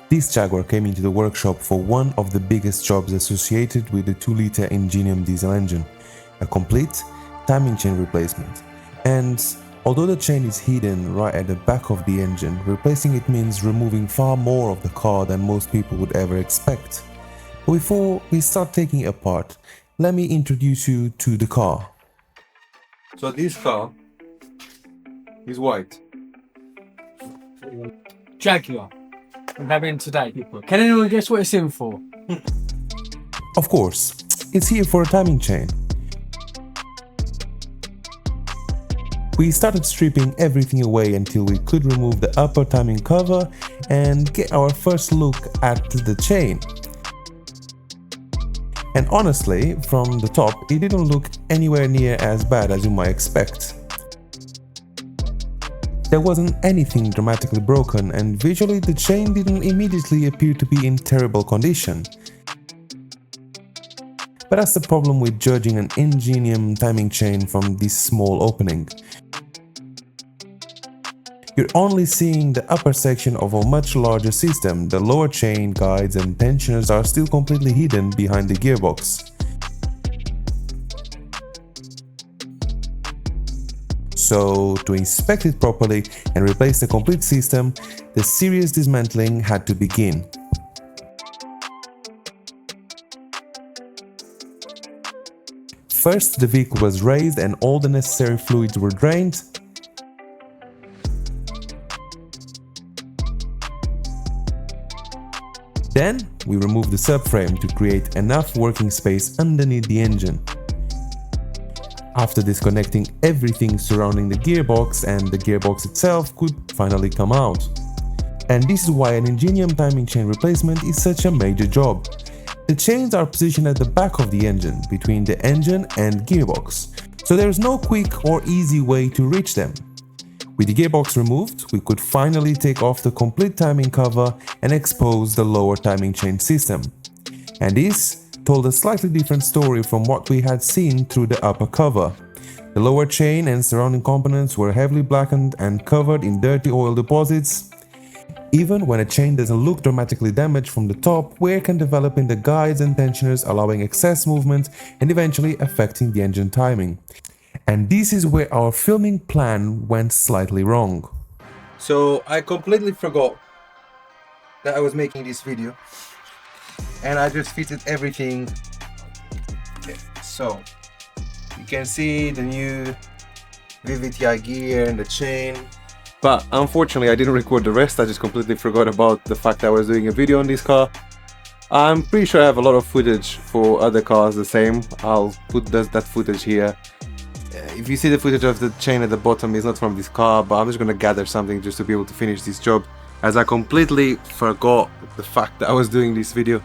This Jaguar came into the workshop for one of the biggest jobs associated with the 2-liter Ingenium diesel engine, a complete timing chain replacement. And although the chain is hidden right at the back of the engine, replacing it means removing far more of the car than most people would ever expect. But before we start taking it apart, let me introduce you to the car. So this car is white. Jaguar. I'm having today, people. Can anyone guess what it's in for? Of course, it's here for a timing chain. We started stripping everything away until we could remove the upper timing cover and get our first look at the chain. And honestly, from the top, it didn't look anywhere near as bad as you might expect. There wasn't anything dramatically broken, and visually the chain didn't immediately appear to be in terrible condition. But that's the problem with judging an Ingenium timing chain from this small opening. You're only seeing the upper section of a much larger system. The lower chain, guides and tensioners are still completely hidden behind the gearbox. So, to inspect it properly and replace the complete system, the serious dismantling had to begin. First, the vehicle was raised and all the necessary fluids were drained. Then, we removed the subframe to create enough working space underneath the engine. After disconnecting everything surrounding the gearbox, and the gearbox itself could finally come out. And this is why an Ingenium timing chain replacement is such a major job. The chains are positioned at the back of the engine, between the engine and gearbox, so there is no quick or easy way to reach them. With the gearbox removed, we could finally take off the complete timing cover and expose the lower timing chain system. And this told a slightly different story from what we had seen through the upper cover. The lower chain and surrounding components were heavily blackened and covered in dirty oil deposits. Even when a chain doesn't look dramatically damaged from the top, wear can develop in the guides and tensioners, allowing excess movement and eventually affecting the engine timing. And this is where our filming plan went slightly wrong. So I completely forgot that I was making this video, and I just fitted everything. So you can see the new VVTi gear and the chain, but unfortunately I didn't record the rest. I just completely forgot about the fact that I was doing a video on this car. I'm pretty sure I have a lot of footage for other cars the same. I'll put that footage here. If you see the footage of the chain at the bottom, it's not from this car, but I'm just gonna gather something just to be able to finish this job, as I completely forgot the fact that I was doing this video.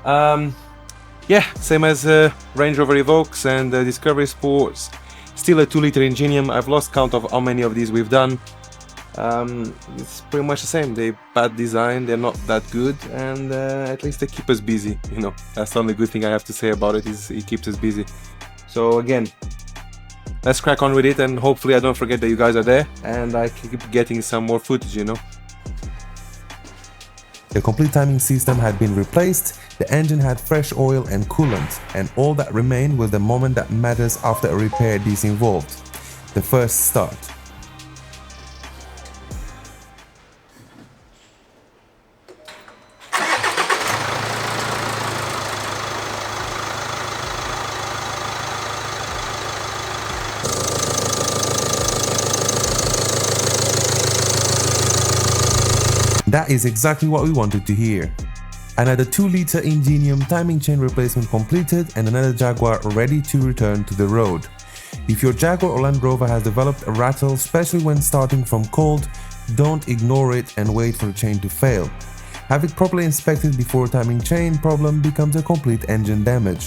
Yeah, same as Range Rover Evoques and Discovery Sports, still a 2-liter Ingenium. I've lost count of how many of these we've done. It's pretty much the same. They're bad design, they're not that good, and at least they keep us busy, you know. That's the only good thing I have to say about it, is it keeps us busy. So again, let's crack on with it, and hopefully I don't forget that you guys are there and I keep getting some more footage, you know. The complete timing system had been replaced, the engine had fresh oil and coolant, and all that remained was the moment that matters after a repair is involved: the first start. That is exactly what we wanted to hear. Another 2-liter Ingenium timing chain replacement completed, and another Jaguar ready to return to the road. If your Jaguar or Land Rover has developed a rattle, especially when starting from cold, don't ignore it and wait for the chain to fail. Have it properly inspected before a timing chain problem becomes a complete engine damage.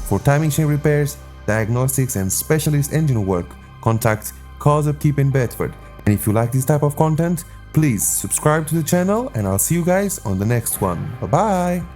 For timing chain repairs, diagnostics and specialist engine work, contact Carsupkeep in Bedford. And if you like this type of content, please subscribe to the channel, and I'll see you guys on the next one. Bye bye!